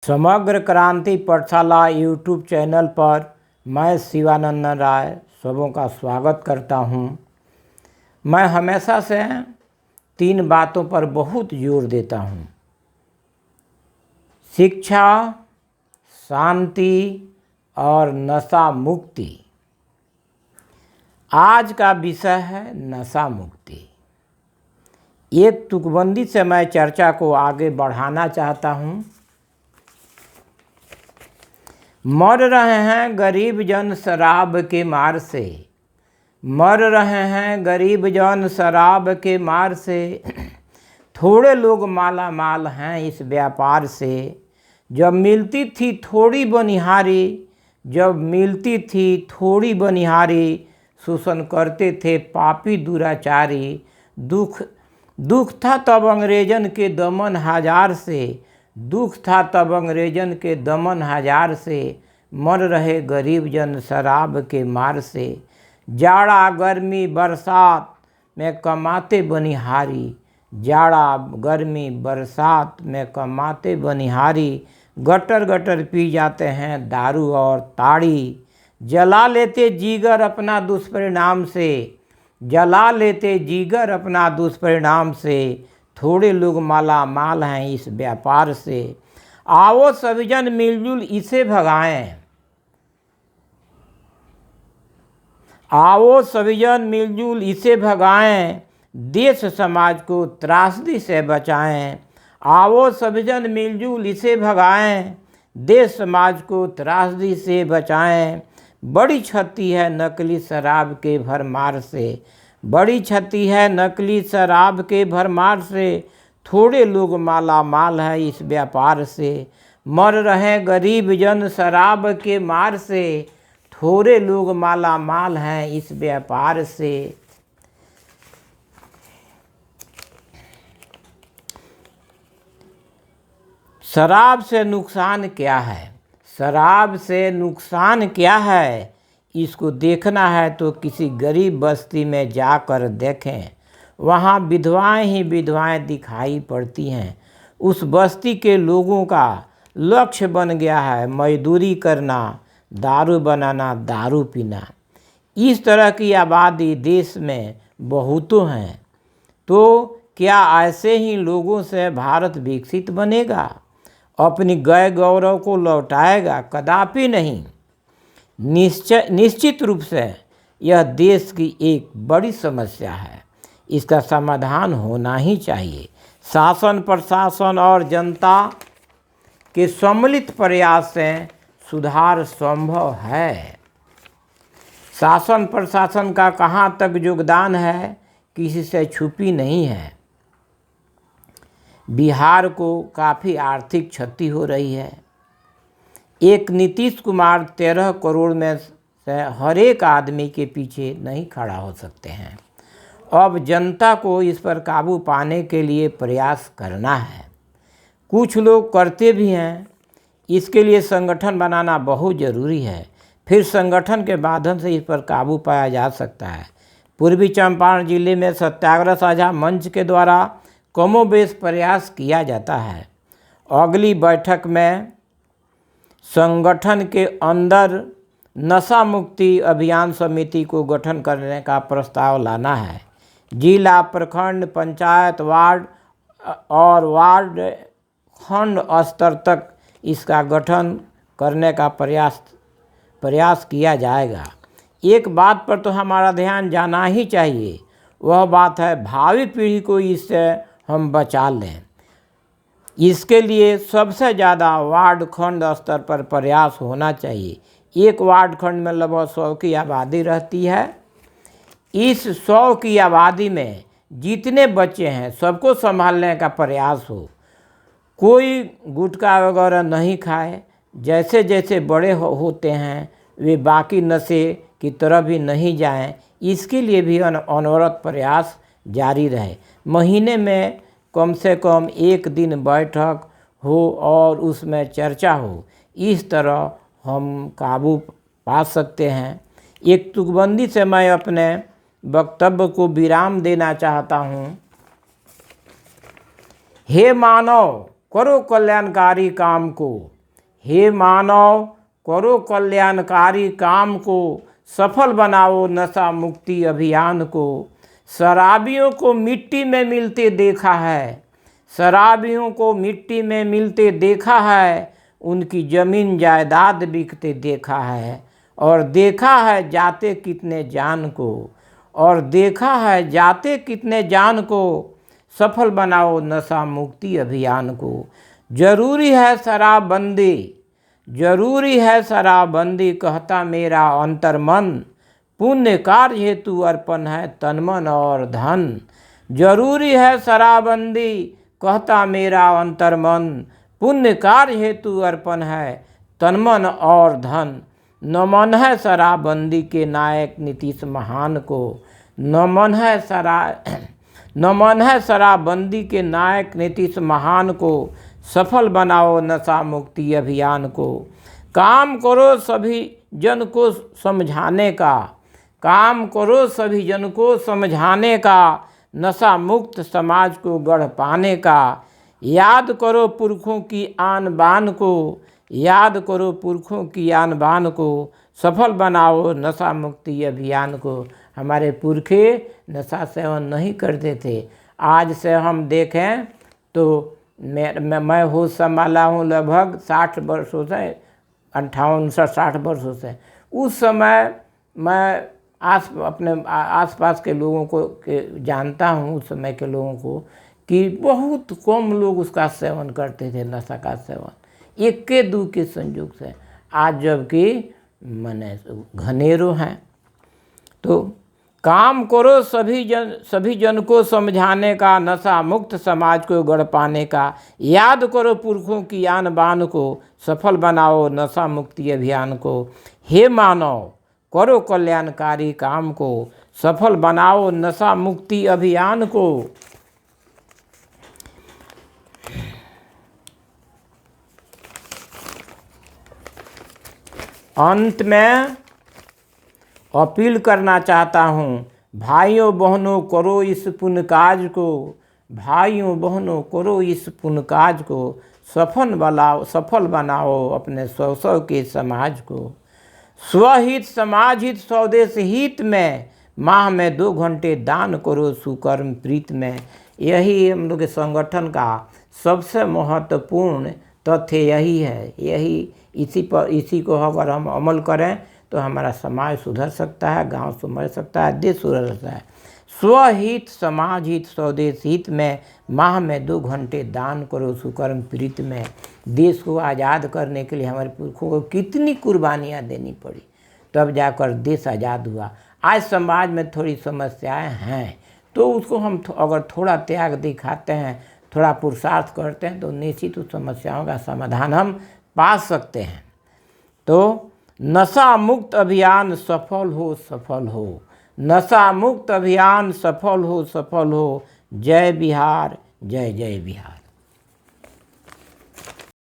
समग्र क्रांति पाठशाला यूट्यूब चैनल पर मैं शिवानंद राय सबों का स्वागत करता हूं। मैं हमेशा से 3 बातों पर बहुत जोर देता हूं: शिक्षा, शांति और नशा मुक्ति। आज का विषय है नशा मुक्ति। एक तुकबंदी से मैं चर्चा को आगे बढ़ाना चाहता हूं। मर रहे हैं गरीब जन शराब के मार से, मर रहे हैं गरीब जन शराब के मार से। थोड़े लोग माला माल हैं इस व्यापार से। जब मिलती थी थोड़ी बनिहारी, जब मिलती थी थोड़ी बनिहारी, शोषण करते थे पापी दुराचारी। दुख था तब अंग्रेजन के दमन हजार से, दुख था तब अंग्रेजन के दमन हजार से। मर रहे गरीब जन शराब के मार से। जाड़ा गर्मी बरसात में कमाते बनिहारी, जाड़ा गर्मी बरसात में कमाते बनिहारी। गटर गटर पी जाते हैं दारू और ताड़ी। जला लेते जीगर अपना दुष्परिणाम से, जला लेते जीगर अपना दुष्परिणाम से। थोड़े लोग माला माल हैं इस व्यापार से। आओ सभी जन मिलजुल इसे भगाएं, आओ सभी जन मिलजुल इसे भगाएं। देश समाज को त्रासदी से बचाएं, आओ सभी जन मिलजुल इसे भगाएं। देश समाज को त्रासदी से बचाएं। बड़ी क्षति है नकली शराब के भरमार से, बड़ी क्षति है नकली शराब के भरमार से। थोड़े लोग माला माल है इस व्यापार से। मर रहे गरीब जन शराब के मार से। थोड़े लोग माला माल हैं इस व्यापार से। शराब से नुकसान क्या है? शराब से नुकसान क्या है? इसको देखना है तो किसी गरीब बस्ती में जाकर देखें। वहाँ विधवाएं ही विधवाएं दिखाई पड़ती हैं। उस बस्ती के लोगों का लक्ष्य बन गया है मजदूरी करना, दारू बनाना, दारू पीना। इस तरह की आबादी देश में बहुतों हैं। तो क्या ऐसे ही लोगों से भारत विकसित बनेगा, अपनी गए गौरव को लौटाएगा? कदापि नहीं। निश्चित रूप से यह देश की एक बड़ी समस्या है। इसका समाधान होना ही चाहिए। शासन प्रशासन और जनता के सम्मिलित प्रयास से सुधार संभव है। शासन प्रशासन का कहाँ तक योगदान है किसी से छुपी नहीं है। बिहार को काफ़ी आर्थिक क्षति हो रही है। एक नीतीश कुमार 13 करोड़ में से हर एक आदमी के पीछे नहीं खड़ा हो सकते हैं। अब जनता को इस पर काबू पाने के लिए प्रयास करना है। कुछ लोग करते भी हैं। इसके लिए संगठन बनाना बहुत ज़रूरी है। फिर संगठन के माध्यम से इस पर काबू पाया जा सकता है। पूर्वी चंपारण जिले में सत्याग्रह साझा मंच के द्वारा कमोबेश प्रयास किया जाता है। अगली बैठक में संगठन के अंदर नशा मुक्ति अभियान समिति को गठन करने का प्रस्ताव लाना है। जिला, प्रखंड, पंचायत, वार्ड और वार्ड खंड स्तर तक इसका गठन करने का प्रयास किया जाएगा। एक बात पर तो हमारा ध्यान जाना ही चाहिए, वह बात है भावी पीढ़ी को इससे हम बचा लें। इसके लिए सबसे ज़्यादा वार्ड खंड स्तर पर प्रयास होना चाहिए। एक वार्ड खंड में लगभग 100 की आबादी रहती है। इस 100 की आबादी में जितने बच्चे हैं सबको संभालने का प्रयास हो। कोई गुटखा वगैरह नहीं खाए। जैसे जैसे बड़े होते हैं वे बाकी नशे की तरफ भी नहीं जाएं। इसके लिए भी अनवरत प्रयास जारी रहे। महीने में कम से कम 1 दिन बैठक हो और उसमें चर्चा हो। इस तरह हम काबू पा सकते हैं। एक तुकबंदी से मैं अपने वक्तव्य को विराम देना चाहता हूँ। हे मानव, करो कल्याणकारी काम को। हे मानव, करो कल्याणकारी काम को, सफल बनाओ नशा मुक्ति अभियान को। शराबियों को मिट्टी में मिलते देखा है, शराबियों को मिट्टी में मिलते देखा है, उनकी ज़मीन जायदाद बिकते देखा है। और देखा है जाते कितने जान को, और देखा है जाते कितने जान को। सफल बनाओ नशा मुक्ति अभियान को। जरूरी है शराबबंदी, जरूरी है शराबबंदी, कहता मेरा अंतर्मन। पुण्य कार्य हेतु अर्पण है तन मन और धन। जरूरी है शराबबंदी, कहता मेरा अंतर्मन। पुण्य कार्य हेतु अर्पण है तन मन और धन। नमन है शराबबंदी के नायक नीतीश महान को। नमन है शराबबंदी के नायक नीतीश महान को। सफल बनाओ नशा मुक्ति अभियान को। काम करो सभी जन को समझाने का, काम करो सभी जन को समझाने का। नशा मुक्त समाज को गढ़ पाने का। याद करो पुरखों की आन बान को, याद करो पुरखों की आन बान को। सफल बनाओ नशा मुक्ति अभियान को। हमारे पुरखे नशा सेवन नहीं करते थे। आज से हम देखें तो मैं होश संभाला हूँ लगभग 60 वर्षों से, 58-59-60 वर्षों से। उस समय मैं अपने आसपास के लोगों को जानता हूँ, उस समय के लोगों को, कि बहुत कम लोग उसका सेवन करते थे, नशा का सेवन, एक के दो के संयोग से। आज जबकि माने घनेरों हैं। तो काम करो सभी जन को समझाने का, नशा मुक्त समाज को गढ़ पाने का। याद करो पुरखों की आन बान को, सफल बनाओ नशा मुक्ति अभियान को। हे मानव, करो कल्याणकारी काम को, सफल बनाओ नशा मुक्ति अभियान को। अंत में अपील करना चाहता हूँ, भाइयों बहनों करो इस पुण्य काज को, भाइयों बहनों करो इस पुण्य काज को। सफल बनाओ अपने स्व के समाज को। स्वहित समाज हित स्वदेश हित में माह में 2 घंटे दान करो सुकर्म प्रीत में। यही हम लोग के संगठन का सबसे महत्वपूर्ण तथ्य यही है। इसी को अगर हम अमल करें तो हमारा समाज सुधर सकता है, गांव सुधर सकता है, देश सुधर सकता है। स्वहित समाज हित स्वदेश हित में माह में 2 घंटे दान करो सुकर्म प्रीत में। देश को आज़ाद करने के लिए हमारे पुरखों को कितनी कुर्बानियाँ देनी पड़ी, तब जाकर देश आज़ाद हुआ। आज समाज में थोड़ी समस्याएं हैं, तो उसको हम अगर थोड़ा त्याग दिखाते हैं, थोड़ा पुरुषार्थ करते हैं, तो निश्चित उस समस्याओं का समाधान हम पा सकते हैं। तो नशा मुक्त अभियान सफल हो, सफल हो। नशा मुक्त अभियान सफल हो, सफल हो। जय बिहार, जय जय बिहार।